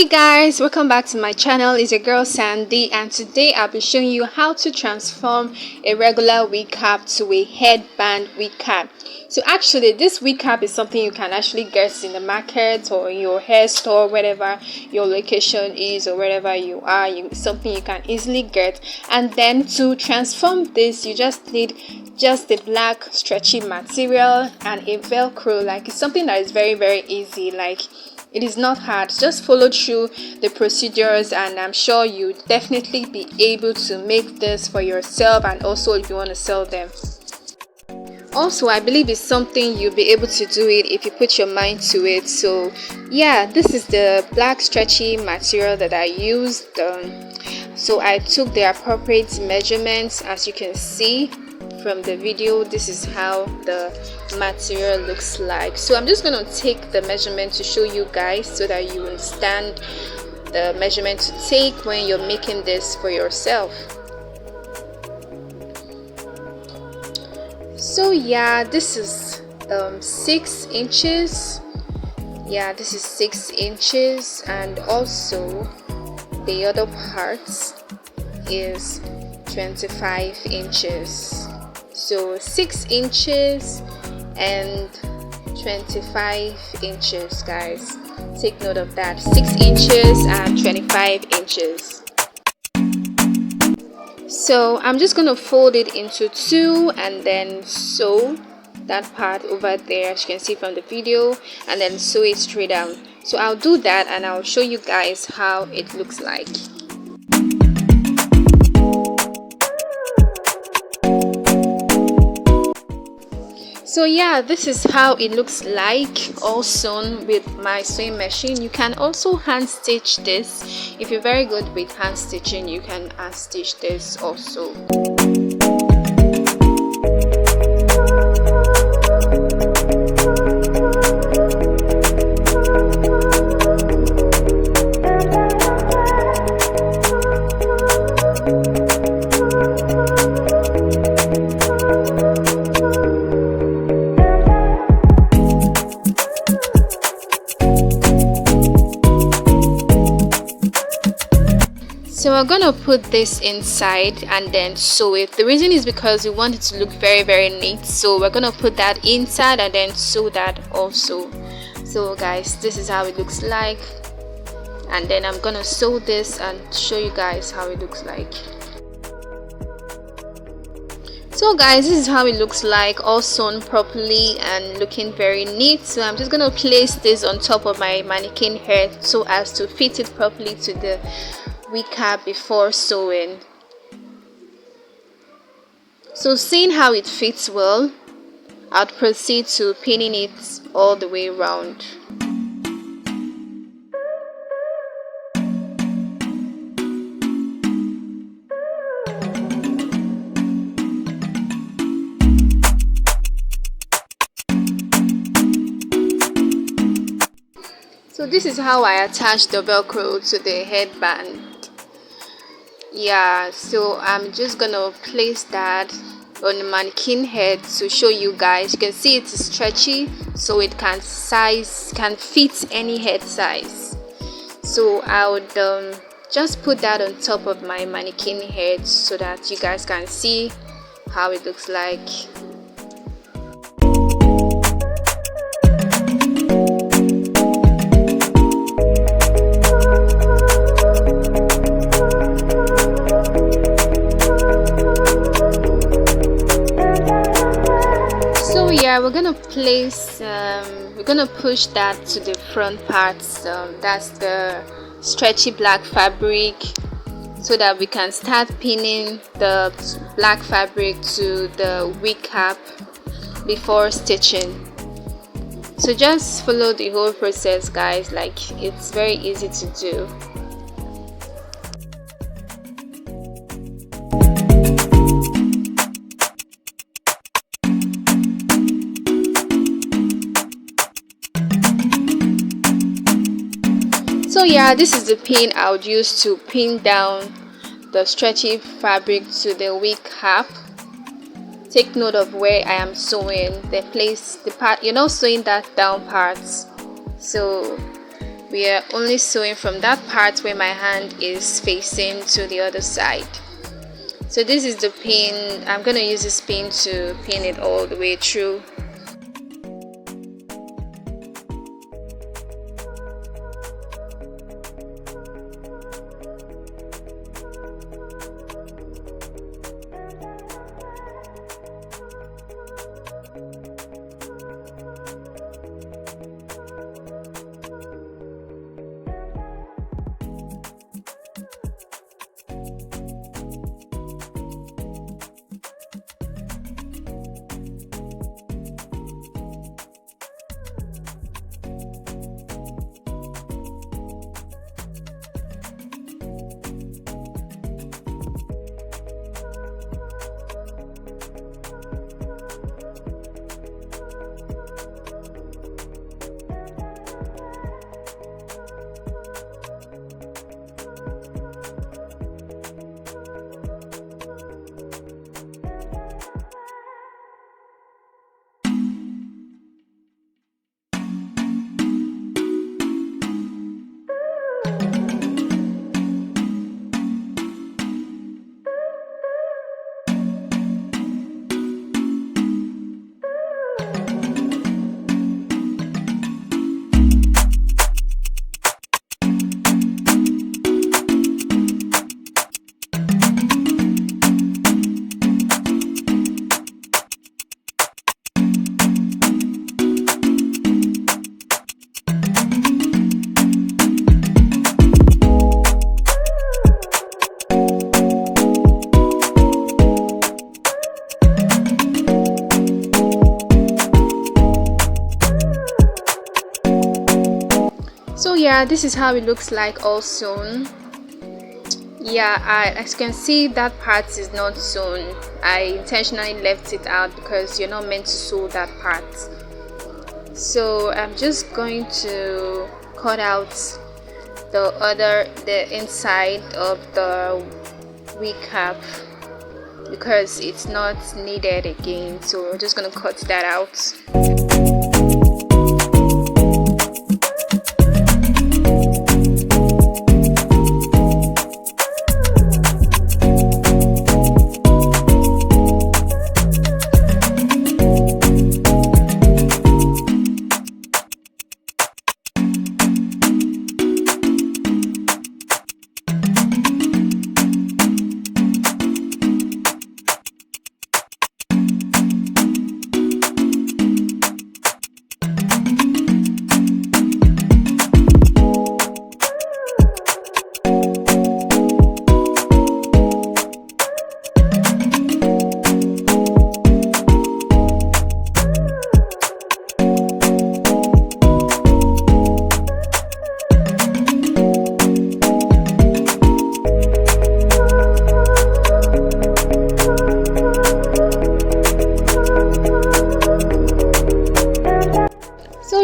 Hey guys, welcome back to my channel. It's your girl Sandy, and today I'll be showing you how to transform a regular wig cap to a headband wig cap. So actually this wig cap is something you can actually get in the market or in your hair store, wherever your location is or wherever you are. Something you can easily get. And then to transform this, you just need just the black stretchy material and a velcro. Like, it's something that is very easy. Like, it is not hard. Just follow through the procedures and I'm sure you definitely be able to make this for yourself, and also if you want to sell them. Also, I believe it's something you'll be able to do it if you put your mind to it. So yeah, this is the black stretchy material that I used. So I took the appropriate measurements. As you can see from the video, this is how the material looks like. So I'm just going to take the measurement to show you guys so that you understand the measurement to take when you're making this for yourself. So yeah, this is 6 inches. Yeah, this is 6 inches, and also the other part is 25 inches. So 6 inches and 25 inches, guys. Take note of that. 6 inches and 25 inches. So I'm just going to fold it into two and then sew that part over there, as you can see from the video, and then sew it straight down. So I'll do that and I'll show you guys how it looks like. So yeah, this is how it looks like, all sewn with my sewing machine. You can also hand stitch this. If you're very good with hand stitching, you can hand stitch this also. So we're gonna put this inside and then sew it. The reason is because we want it to look very neat. So we're gonna put that inside and then sew that also. So guys, this is how it looks like, and then I'm gonna sew this and show you guys how it looks like. So guys, this is how it looks like, all sewn properly and looking very neat. So I'm just gonna place this on top of my mannequin head so as to fit it properly to the wig cap before sewing. So seeing how it fits well, I'll proceed to pinning it all the way around. So this is how I attach the velcro to the headband. Yeah, so I'm just gonna place that on the mannequin head to show you guys. You can see it's stretchy, so it can fit any head size. So I would just put that on top of my mannequin head so that you guys can see how it looks like. Yeah, we're gonna push that to the front parts. That's the stretchy black fabric, so that we can start pinning the black fabric to the wig cap before stitching. So just follow the whole process, guys. Like, it's very easy to do. So yeah, this is the pin I would use to pin down the stretchy fabric to the wig cap. Take note of where I am sewing the part. You're not sewing that down part. So we are only sewing from that part where my hand is facing to the other side. So this is the pin. I'm going to use this pin to pin it all the way through. So yeah, this is how it looks like all sewn. Yeah, as you can see, that part is not sewn. I intentionally left it out because you're not meant to sew that part. So I'm just going to cut out the inside of the wig cap because it's not needed again. So we're just gonna cut that out.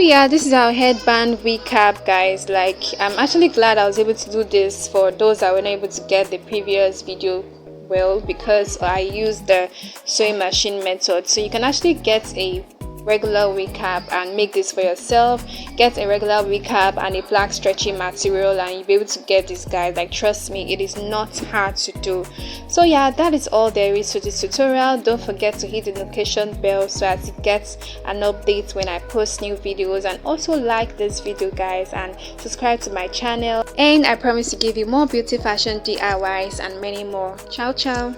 Yeah, this is our headband wig cap, guys. Like, I'm actually glad I was able to do this for those that were not able to get the previous video well, because I used the sewing machine method. So you can actually get a regular wig cap and make this for yourself. Get a regular wig cap and a black stretchy material and you'll be able to get this, guys. Like, trust me, it is not hard to do. So yeah, that is all there is to this tutorial. Don't forget to hit the notification bell so as you get an update when I post new videos, and also like this video, guys, and subscribe to my channel, and I promise to give you more beauty fashion DIYs and many more. Ciao ciao.